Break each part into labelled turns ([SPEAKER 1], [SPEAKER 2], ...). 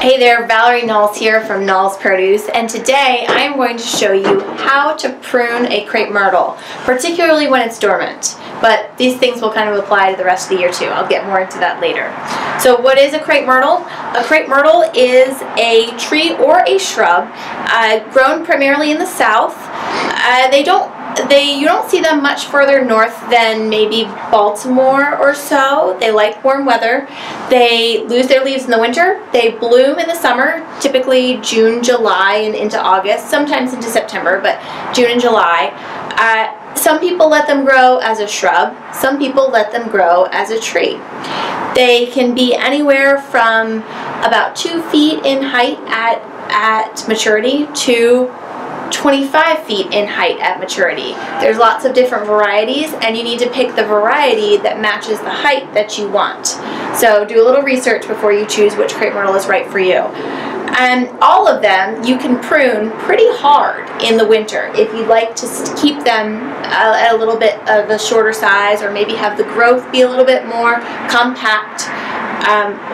[SPEAKER 1] Hey there, Valerie Knowles here from Knowles Produce, and today I'm going to show you how to prune a crepe myrtle, particularly when it's dormant. But these things will kind of apply to the rest of the year too. I'll get more into that later. So what is a crepe myrtle? A crepe myrtle is a tree or a shrub grown primarily in the South. You don't see them much further north than maybe Baltimore or so. They like warm weather. They lose their leaves in the winter. They bloom in the summer, typically June, July, and into August, sometimes into September, but June and July. Some people let them grow as a shrub. Some people let them grow as a tree. They can be anywhere from about 2 feet in height at maturity to 25 feet in height at maturity. There's lots of different varieties, and you need to pick the variety that matches the height that you want. So do a little research before you choose which crepe myrtle is right for you. And all of them you can prune pretty hard in the winter if you'd like to keep them at a little bit of a shorter size, or maybe have the growth be a little bit more compact.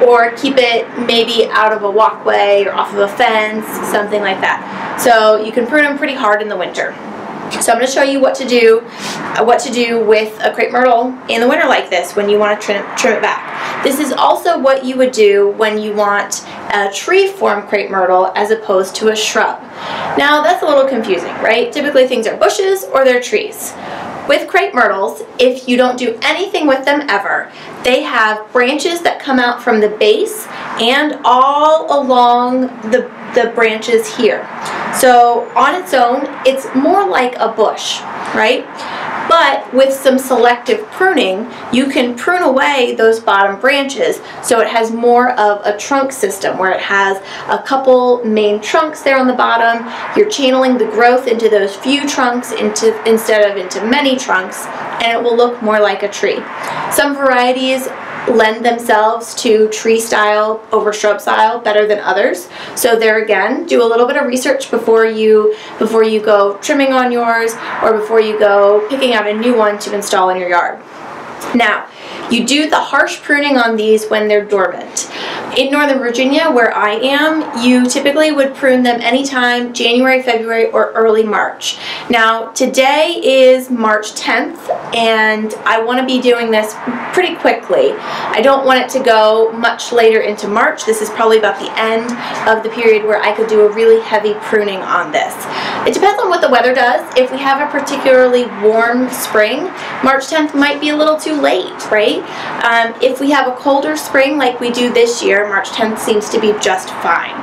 [SPEAKER 1] Or keep it maybe out of a walkway or off of a fence, something like that. So you can prune them pretty hard in the winter. So I'm going to show you what to do with a crepe myrtle in the winter like this when you want to trim it back. This is also what you would do when you want a tree-form crepe myrtle as opposed to a shrub. Now that's a little confusing, right? Typically things are bushes or they're trees. With crepe myrtles, if you don't do anything with them ever, they have branches that come out from the base and all along the branches here. So on its own, it's more like a bush, right? But with some selective pruning, you can prune away those bottom branches so it has more of a trunk system where it has a couple main trunks there on the bottom. You're channeling the growth into those few trunks instead of into many trunks, and it will look more like a tree. Some varieties lend themselves to tree style over shrub style better than others. So there again, do a little bit of research before you go trimming on yours, or before you go picking out a new one to install in your yard. Now, you do the harsh pruning on these when they're dormant. In Northern Virginia, where I am, you typically would prune them anytime January, February, or early March. Now, today is March 10th, and I want to be doing this pretty quickly. I don't want it to go much later into March. This is probably about the end of the period where I could do a really heavy pruning on this. It depends on what the weather does. If we have a particularly warm spring, March 10th might be a little too late, right? If we have a colder spring like we do this year, March 10th seems to be just fine.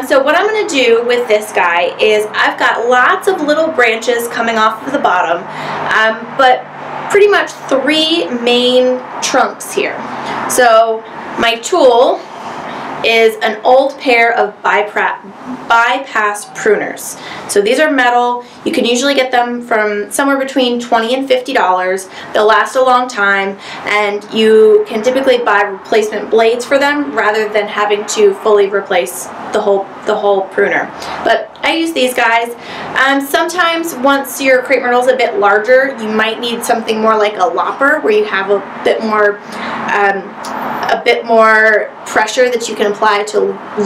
[SPEAKER 1] So what I'm going to do with this guy is I've got lots of little branches coming off of the bottom, but pretty much 3 main trunks here. So my tool is an old pair of bypass pruners. So these are metal. You can usually get them from somewhere between $20 and $50. They'll last a long time, and you can typically buy replacement blades for them rather than having to fully replace the whole pruner. But I use these guys. Sometimes once your crepe myrtle is a bit larger, you might need something more like a lopper, where you have a bit more pressure that you can apply to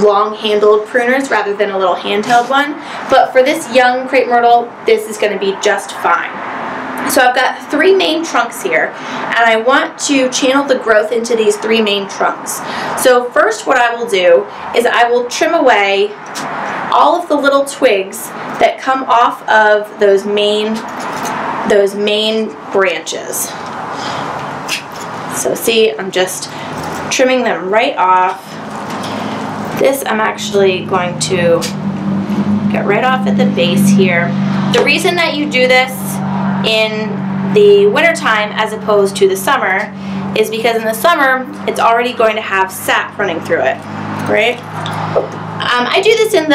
[SPEAKER 1] long-handled pruners rather than a little handheld one. But for this young crepe myrtle, this is going to be just fine. So I've got 3 main trunks here, and I want to channel the growth into these 3 main trunks. So first what I will do is I will trim away all of the little twigs that come off of those main branches. So see, I'm just trimming them right off. This I'm actually going to get right off at the base here. The reason that you do this in the wintertime as opposed to the summer is because in the summer it's already going to have sap running through it, right? I do this in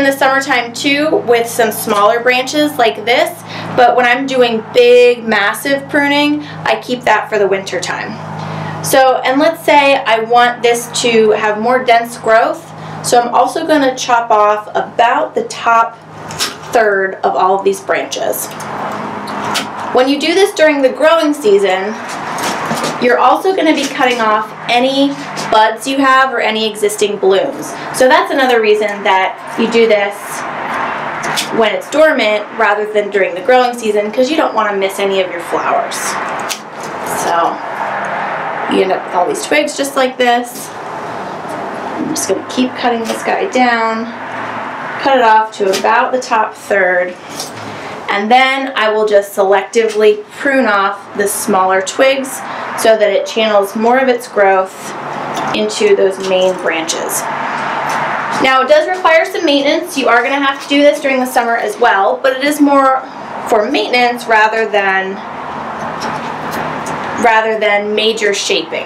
[SPEAKER 1] the summertime too with some smaller branches like this, but when I'm doing big massive pruning, I keep that for the winter time. So, and let's say I want this to have more dense growth, so I'm also going to chop off about the top third of all of these branches. When you do this during the growing season, you're also going to be cutting off any buds you have or any existing blooms. So that's another reason that you do this when it's dormant rather than during the growing season, because you don't want to miss any of your flowers. So you end up with all these twigs just like this. I'm just going to keep cutting this guy down, cut it off to about the top third, and then I will just selectively prune off the smaller twigs so that it channels more of its growth into those main branches. Now it does require some maintenance. You are going to have to do this during the summer as well, but it is more for maintenance rather than major shaping.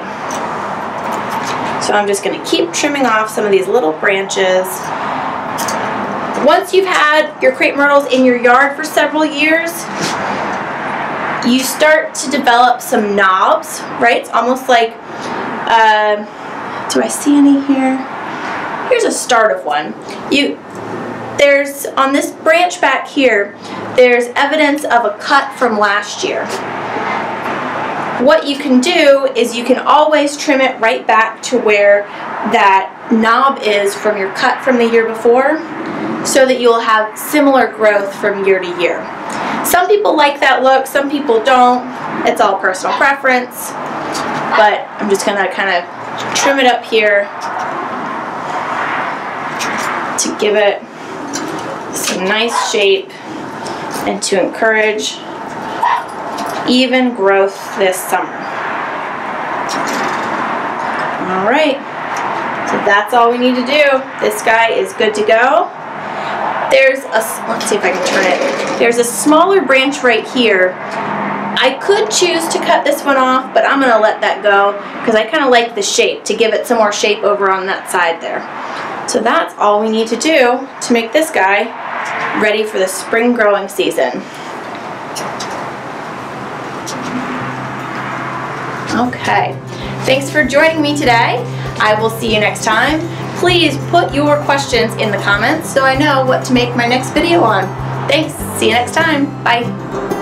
[SPEAKER 1] So I'm just going to keep trimming off some of these little branches. Once you've had your crepe myrtles in your yard for several years, you start to develop some knobs, right? It's almost like, do I see any here? Here's a start of one. There's, on this branch back here, there's evidence of a cut from last year. What you can do is you can always trim it right back to where that knob is from your cut from the year before, so that you'll have similar growth from year to year. Some people like that look, some people don't. It's all personal preference, but I'm just gonna kind of trim it up here to give it some nice shape and to encourage even growth this summer. All right, so that's all we need to do. This guy is good to go. There's a, let's see if I can turn it. There's a smaller branch right here. I could choose to cut this one off, but I'm gonna let that go because I kind of like the shape, to give it some more shape over on that side there. So that's all we need to do to make this guy ready for the spring growing season. Okay, thanks for joining me today. I will see you next time. Please put your questions in the comments so I know what to make my next video on. Thanks, see you next time, bye.